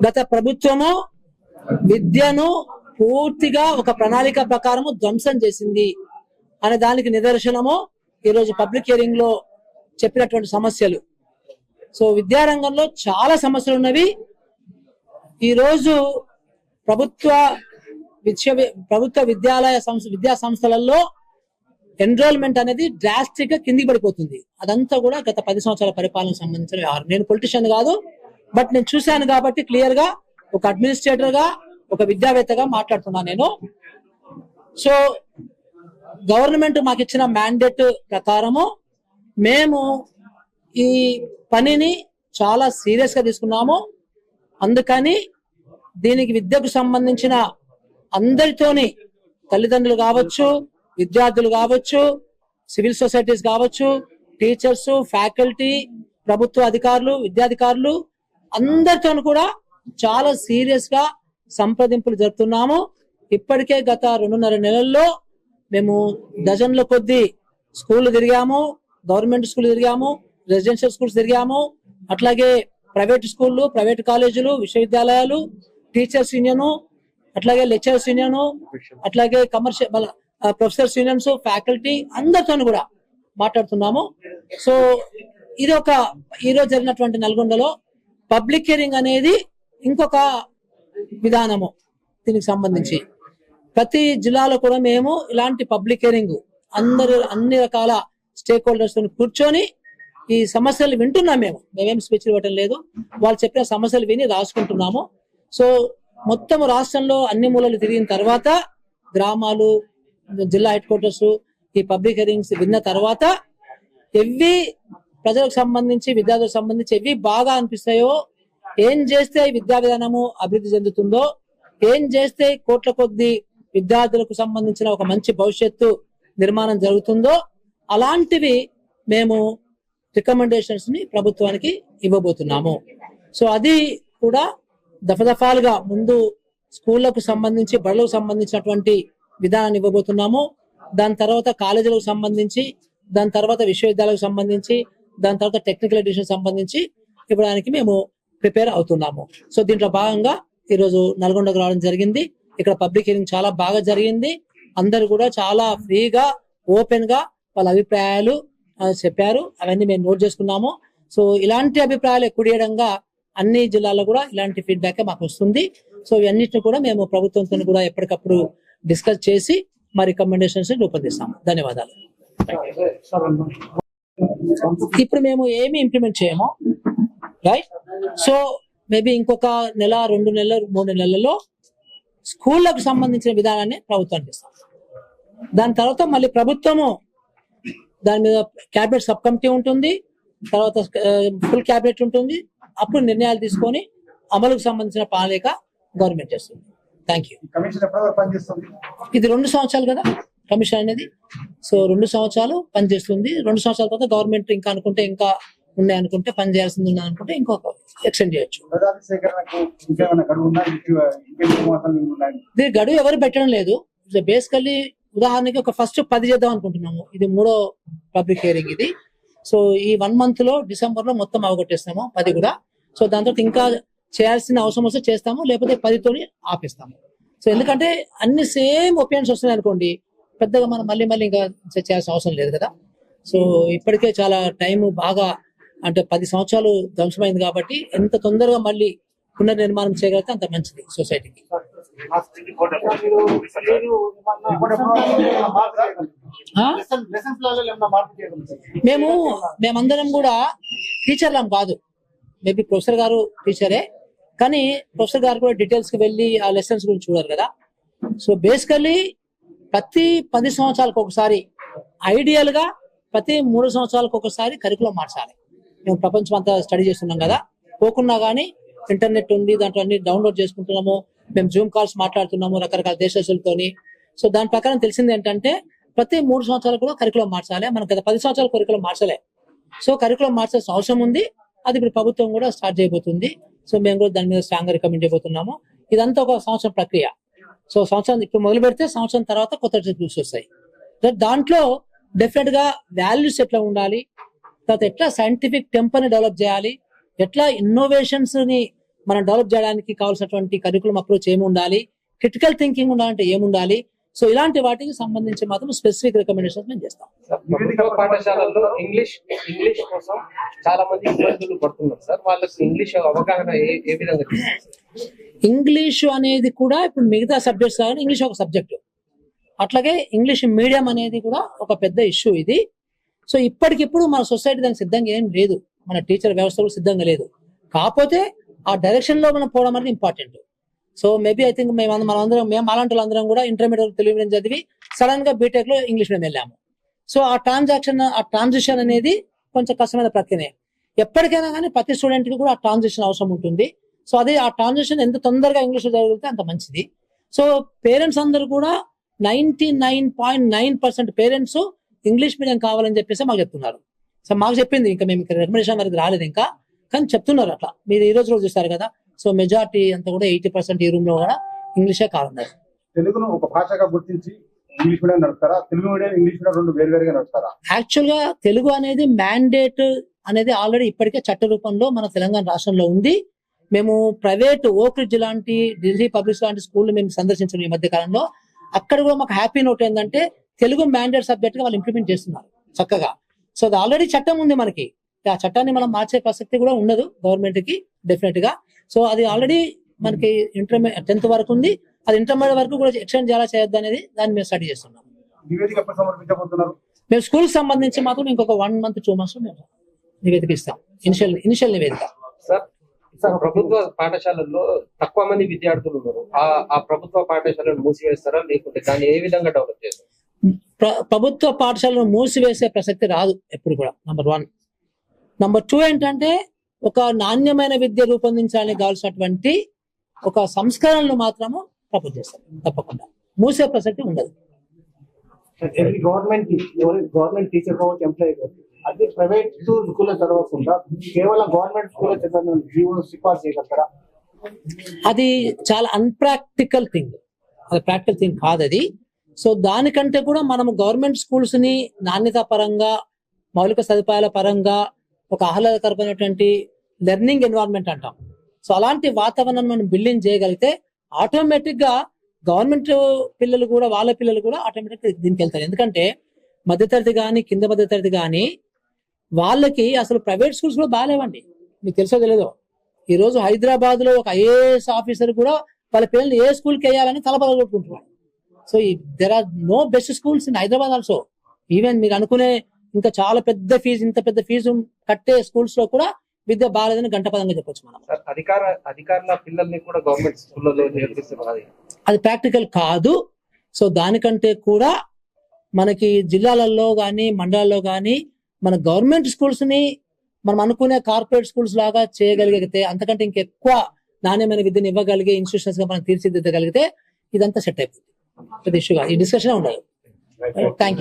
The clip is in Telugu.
గత ప్రభుత్వము విద్యను పూర్తిగా ఒక ప్రణాళిక ప్రకారము ధ్వంసం చేసింది అనే దానికి నిదర్శనము ఈరోజు పబ్లిక్ హియరింగ్ లో చెప్పినటువంటి సమస్యలు. సో విద్యారంగంలో చాలా సమస్యలు ఉన్నవి. ఈరోజు ప్రభుత్వ విద్యా సంస్థలలో ఎన్రోల్మెంట్ అనేది డ్రాస్టిక్ గా కిందికి పడిపోతుంది. అదంతా కూడా గత 10 సంవత్సరాల పరిపాలన సంబంధించిన వ్యవహారం. నేను పొలిటీషియన్ కాదు, బట్ నేను చూశాను కాబట్టి క్లియర్ గా ఒక అడ్మినిస్ట్రేటర్ గా, ఒక విద్యావేత్తగా మాట్లాడుతున్నాను నేను. సో గవర్నమెంట్ మాకు ఇచ్చిన మ్యాండేట్ ప్రకారము మేము ఈ పనిని చాలా సీరియస్ గా తీసుకున్నాము. అందుకని దీనికి విద్యకు సంబంధించిన అందరితోని, తల్లిదండ్రులు కావచ్చు, విద్యార్థులు కావచ్చు, సివిల్ సొసైటీస్ కావచ్చు, టీచర్స్, ఫ్యాకల్టీ, ప్రభుత్వ అధికారులు, విద్యాధికారులు అందరితో కూడా చాలా సీరియస్ గా సంప్రదింపులు జరుపుతున్నాము. ఇప్పటికే గత 2.5 నెలల్లో మేము డజన్ల కొద్ది స్కూళ్ళు తిరిగాము, గవర్నమెంట్ స్కూల్ తిరిగాము, రెసిడెన్షియల్ స్కూల్స్ తిరిగాము, అట్లాగే ప్రైవేట్ స్కూళ్ళు, ప్రైవేట్ కాలేజీలు, విశ్వవిద్యాలయాలు, టీచర్స్ యూనియన్, అట్లాగే లెక్చరర్స్ యూనియన్, అట్లాగే కమర్షియల్ ప్రొఫెసర్స్ యూనియన్స్, ఫ్యాకల్టీ అందరితో కూడా మాట్లాడుతున్నాము. సో ఇది ఒక ఈరోజు జరిగినటువంటి నల్గొండలో పబ్లిక్ హియరింగ్ అనేది ఇంకొక విధానము. దీనికి సంబంధించి ప్రతి జిల్లాలో కూడా మేము ఇలాంటి పబ్లిక్ హియరింగ్ అన్ని రకాల స్టేక్ హోల్డర్స్ తో కూర్చొని ఈ సమస్యలు వింటున్నాం. మేమేం స్పీచ్ ఇవ్వటం లేదు, వాళ్ళు చెప్పిన సమస్యలు విని రాసుకుంటున్నాము. సో మొత్తం రాష్ట్రంలో అన్ని మూలలు తిరిగిన తర్వాత గ్రామాలు, జిల్లా హెడ్ క్వార్టర్స్ ఈ పబ్లిక్ హియరింగ్స్ విన్న తర్వాత ఎవి ప్రజలకు సంబంధించి, విద్యార్థులకు సంబంధించి ఎవి బాగా అనిపిస్తాయో, ఏం చేస్తే విద్యా విధానము అభివృద్ధి చెందుతుందో, ఏం చేస్తే కోట్ల కొద్ది విద్యార్థులకు సంబంధించిన ఒక మంచి భవిష్యత్తు నిర్మాణం జరుగుతుందో అలాంటివి మేము రికమెండేషన్స్ ని ప్రభుత్వానికి ఇవ్వబోతున్నాము. సో అది కూడా దఫదఫాలుగా ముందు స్కూళ్లకు సంబంధించి, బడులకు సంబంధించినటువంటి విధానాన్ని ఇవ్వబోతున్నాము. దాని తర్వాత కాలేజీలకు సంబంధించి, దాని తర్వాత విశ్వవిద్యాలయాలకు సంబంధించి, దాని తర్వాత టెక్నికల్ ఎడ్యుకేషన్ సంబంధించి ఇవ్వడానికి మేము ప్రిపేర్ అవుతున్నాము. సో దీంట్లో భాగంగా ఈరోజు నల్గొండకు రావడం జరిగింది. ఇక్కడ పబ్లిక్ హియరింగ్ చాలా బాగా జరిగింది. అందరు కూడా చాలా ఫ్రీగా, ఓపెన్ గా వాళ్ళ అభిప్రాయాలు చెప్పారు. అవన్నీ మేము నోట్ చేసుకున్నాము. సో ఇలాంటి అభిప్రాయాలు ఎక్కువడంగా అన్ని జిల్లాల్లో కూడా ఇలాంటి ఫీడ్బ్యాక్ మాకు వస్తుంది. సో ఇవన్నిటిని కూడా మేము ప్రభుత్వంతో కూడా ఎప్పటికప్పుడు డిస్కస్ చేసి మా రికమెండేషన్స్ రూపొందిస్తాము. ధన్యవాదాలు. ఇప్పుడు మేము ఏమి ఇంప్లిమెంట్ చేయము, రైట్? సో మేబీ ఇంకొక నెల, 2 నెలలు, 3 నెలల్లో స్కూళ్లకు సంబంధించిన విధానాన్ని ప్రభుత్వానికి ఇస్తాం. దాని తర్వాత మళ్ళీ ప్రభుత్వము దాని మీద క్యాబినెట్ సబ్ కమిటీ ఉంటుంది, తర్వాత ఫుల్ క్యాబినెట్ ఉంటుంది. అప్పుడు నిర్ణయాలు తీసుకొని అమలుకు సంబంధించిన ప్రణాళిక గవర్నమెంట్ చేస్తుంది. Thank you. ఇది 2 సంవత్సరాలు కదా కమిషన్ అనేది. సో 2 సంవత్సరాలు పనిచేస్తుంది. 2 సంవత్సరాల తర్వాత గవర్నమెంట్ ఇంకా అనుకుంటే, ఇంకా ఉన్నాయనుకుంటే, పని చేయాల్సింది ఉన్నదనుకుంటే ఇంకొక ఎక్స్టెండ్ చేయొచ్చు. దీని గడువు ఎవరు పెట్టడం లేదు. బేసికల్లీ ఉదాహరణకి ఒక ఫస్ట్ 10 చేద్దాం అనుకుంటున్నాము. ఇది 3వ పబ్లిక్ హియరింగ్ ఇది. సో ఈ 1 month లో డిసెంబర్ లో మొత్తం అవగొట్టేస్తాము 10 కూడా. సో దాంతో ఇంకా చేయాల్సిన అవసరం వస్తే చేస్తాము, లేకపోతే 10తోని ఆపేస్తాము. సో ఎందుకంటే అన్ని సేమ్ ఒపీనియన్స్ వస్తున్నాయి అనుకోండి, పెద్దగా మనం మళ్ళీ ఇంకా చేయాల్సిన అవసరం లేదు కదా. సో ఇప్పటికే చాలా టైం బాగా, అంటే 10 సంవత్సరాలు ధ్వంసమైంది కాబట్టి ఎంత తొందరగా మళ్ళీ పునర్నిర్మాణం చేయగలిగితే అంత మంచిది సొసైటీకి. మేమందరం కూడా టీచర్లం కాదు. మేబీ ప్రొఫెసర్ గారు టీచరే, కానీ ప్రొఫెసర్ గారు కూడా డీటెయిల్స్ కి వెళ్ళి ఆ లెసన్స్ గురించి చూడారు కదా. సో బేసికల్లీ ప్రతి 10 సంవత్సరాలకు ఒకసారి, ఐడియల్ గా ప్రతి 3 సంవత్సరాలకు ఒకసారి కరికులం మార్చాలి. మేము ప్రపంచం అంతా స్టడీ చేస్తున్నాం కదా, పోకున్నా కానీ ఇంటర్నెట్ ఉంది, దాంట్లో అన్ని డౌన్లోడ్ చేసుకుంటున్నాము. మేము జూమ్ కాల్స్ మాట్లాడుతున్నాము రకరకాల దేశాలతోని. సో దాని ప్రకారం తెలిసింది ఏంటంటే ప్రతి 3 సంవత్సరాలు కూడా కరికులం మార్చాలి. మనం గత 10 సంవత్సరాల కరికులం మార్చలే. సో కరికులం మార్చాల్సిన అవసరం ఉంది. అది ఇప్పుడు ప్రభుత్వం కూడా స్టార్ట్ చేయబోతుంది. సో మేము కూడా దాని మీద స్ట్రాంగ్ గా రికమెండ్ చేయబోతున్నాము. ఇదంతా ఒక సంవత్సరం ప్రక్రియ. సో సంవత్సరం ఇప్పుడు మొదలు పెడితే సంవత్సరం తర్వాత కొత్త టెక్నిక్స్ వస్తాయి. దాంట్లో డెఫినెట్ గా వాల్యూస్ ఎట్లా ఉండాలి, తర్వాత ఎట్లా సైంటిఫిక్ టెంపర్ ని డెవలప్ చేయాలి, ఎట్లా ఇన్నోవేషన్స్ ని మనం డెవలప్ చేయడానికి కావాల్సినటువంటి కరికులం అప్రోచ్ ఏమి ఉండాలి, క్రిటికల్ థింకింగ్ ఉండాలంటే ఏముండాలి, సో ఇలాంటి వాటికి సంబంధించి మాత్రం స్పెసిఫిక్ రికమెండేషన్స్ మేము చేస్తాం. ప్రభుత్వ పాఠశాలల్లో ఇంగ్లీష్ కోసం చాలా మంది ఇబ్బందులు పడుతున్నారు సార్. వాళ్ళకి ఇంగ్లీష్ అవగాహన ఏ విధంగా? ఇంగ్లీష్ అనేది కూడా ఇప్పుడు మిగతా సబ్జెక్ట్స్ కానీ ఇంగ్లీష్ ఒక సబ్జెక్టు, అట్లాగే ఇంగ్లీష్ మీడియం అనేది కూడా ఒక పెద్ద ఇష్యూ ఇది. సో ఇప్పటికిప్పుడు మన సొసైటీ దానికి సిద్ధంగా ఏం లేదు, మన టీచర్ వ్యవస్థ కూడా సిద్ధంగా లేదు. కాకపోతే ఆ డైరెక్షన్ లో మనం పోవడం అనేది important. So maybe I think మేము అలాంటి వాళ్ళందరం కూడా ఇంటర్మీడియట్ తెలుగు మీడియం చదివి సడన్ గా బీటెక్ లో ఇంగ్లీష్ మీడియం వెళ్ళాము. సో ఆ ట్రాన్సిషన్ అనేది కొంచెం కష్టమైన ప్రక్రియనే. ఎప్పటికైనా కానీ ప్రతి స్టూడెంట్ కి కూడా ఆ ట్రాన్సిషన్ అవసరం ఉంటుంది. సో అదే ఆ ట్రాన్సిషన్ ఎంత తొందరగా ఇంగ్లీష్ లో జరుగుతే అంత మంచిది. సో పేరెంట్స్ అందరూ కూడా 99.9% పేరెంట్స్ ఇంగ్లీష్ మీడియం కావాలని చెప్పేసి మాకు చెప్తున్నారు. సో మాకు చెప్పింది, ఇంకా మేము ఇక్కడ రికమెండేషన్ వరకు రాలేదు ఇంకా, కానీ చెప్తున్నారు అట్లా. మీరు ఈ రోజు చూస్తారు కదా, సో మెజారిటీ అంతా కూడా 80% ఈ రూమ్ లో కూడా ఇంగ్లీషే కావాలన్నారు. తెలుగును ఒక భాషగా గుర్తించి ఇంగ్లీష్ మీడియం నడుపుతారా? తెలుగు మీడియం ఇంగ్లీష్ మీడియం రెండు వేరువేరుగా నడుపుతారా? యాక్చువల్ గా తెలుగు అనేది మ్యాండేట్ అనేది ఆల్రెడీ ఇప్పటికే చట్ట రూపంలో మన తెలంగాణ రాష్ట్రంలో ఉంది. మేము ప్రైవేట్ ఓక్రిడ్జ్ లాంటి, ఢిల్లీ పబ్లిక్ లాంటి స్కూల్ మేము సందర్శించిన ఈ మధ్య కాలంలో, అక్కడ కూడా మాకు హ్యాపీ నోట్ ఏంటంటే తెలుగు మ్యాండేట్ సబ్జెక్ట్ గా వాళ్ళు ఇంప్లిమెంట్ చేస్తున్నారు చక్కగా. సో అది ఆల్రెడీ చట్టం ఉంది మనకి, ఆ చట్టాన్ని మనం మార్చే ప్రసక్తి కూడా ఉండదు గవర్నమెంట్ కి డెఫినెట్ గా. సో అది ఆల్రెడీ మనకి 10th వరకు ఉంది, అది ఇంటర్మీడియట్ వరకు కూడా ఎక్స్టెండ్ చేయాలా చేయొద్దు అనేది దాన్ని మేము స్టడీ చేస్తున్నాం. మేము స్కూల్ సంబంధించి మాత్రం ఇంకొక 1 month 2 months మేము నివేదిక ఇస్తాం, ఇనిషియల్ నివేదిక. సార్ ప్రభుత్వ పాఠశాలల్లో తక్కువ మంది విద్యార్థులు ఉన్నారు, ఆ ప్రభుత్వ పాఠశాలను మూసివేస్తారా, లేకుంటే దాన్ని ఏ విధంగా డెవలప్ చేస్తారు? ప్రభుత్వ పాఠశాలను మూసివేసే ప్రసక్తి రాదు ఎప్పుడు కూడా, నంబర్ 1. నంబర్ 2 ఏంటంటే ఒక నాణ్యమైన విద్య రూపొందించాలని కావాల్సినటువంటి ఒక సంస్కరణలు మాత్రము ప్రపోజ్ చేస్తారు, తప్పకుండా మూసే ప్రసక్తి ఉండదు. గవర్నమెంట్ టీచర్ కావచ్చు, ఎంప్లాయీ కావచ్చు, అది ప్రైవేట్ స్కూల్లో చదవకుండా కేవలం గవర్నమెంట్ స్కూల్లో చదవడం జీవో సిఫార్సు చేయగలుగుతారా? అది చాలా అన్ప్రాక్టికల్ థింగ్, అది ప్రాక్టికల్ థింగ్ కాదు అది. సో దానికంటే కూడా మనము గవర్నమెంట్ స్కూల్స్ ని నాణ్యత పరంగా, మౌలిక సదుపాయాల పరంగా ఒక ఆహ్లాదకరమైనటువంటి లెర్నింగ్ ఎన్వైరన్మెంట్ అంటాం. సో అలాంటి వాతావరణం మనం బిల్డింగ్ చేయగలిగితే ఆటోమేటిక్ గా గవర్నమెంట్ పిల్లలు కూడా, వాళ్ళ పిల్లలు కూడా ఆటోమేటిక్ దీనికి వెళ్తారు. ఎందుకంటే మధ్యతరగతి కానీ కింద మధ్యతరగతి కానీ వాళ్ళకి అసలు ప్రైవేట్ స్కూల్స్ కూడా బాగాలేవండి. మీకు తెలుసో తెలియదో, ఈ రోజు హైదరాబాద్ లో ఒక IAS ఆఫీసర్ కూడా వాళ్ళ పిల్లల్ని ఏ స్కూల్కి వేయాలని తలపదగొట్టుకుంటున్నాడు. So there are no best schools in Hyderabad also. Even మీరు అనుకునే ఇంకా చాలా పెద్ద ఫీజు, ఇంత పెద్ద ఫీజు కట్టే స్కూల్స్ లో కూడా విద్య బాగాలేదని గంటపదంగా చెప్పొచ్చు మనం. అధికారుల పిల్లల్ని కూడా గవర్నమెంట్ స్కూల్లో నేర్పిస్తున్నారు, అది ప్రాక్టికల్ కాదు. సో దానికంటే కూడా మనకి జిల్లాలలో కానీ మండలాల్లో కానీ మన గవర్నమెంట్ స్కూల్స్ ని మనం అనుకునే కార్పొరేట్ స్కూల్స్ లాగా చేయగలిగితే, అంతకంటే ఇంకెక్కువ నాణ్యమైన విద్యను ఇవ్వగలిగే ఇన్స్టిట్యూషన్స్ గా మనం తీర్చిదిద్దగలిగితే ఇదంతా సెట్ అయిపోతుంది. పెద్ద ఇష్యూగా ఈ డిస్కషన్ ఉండదు. Thank you.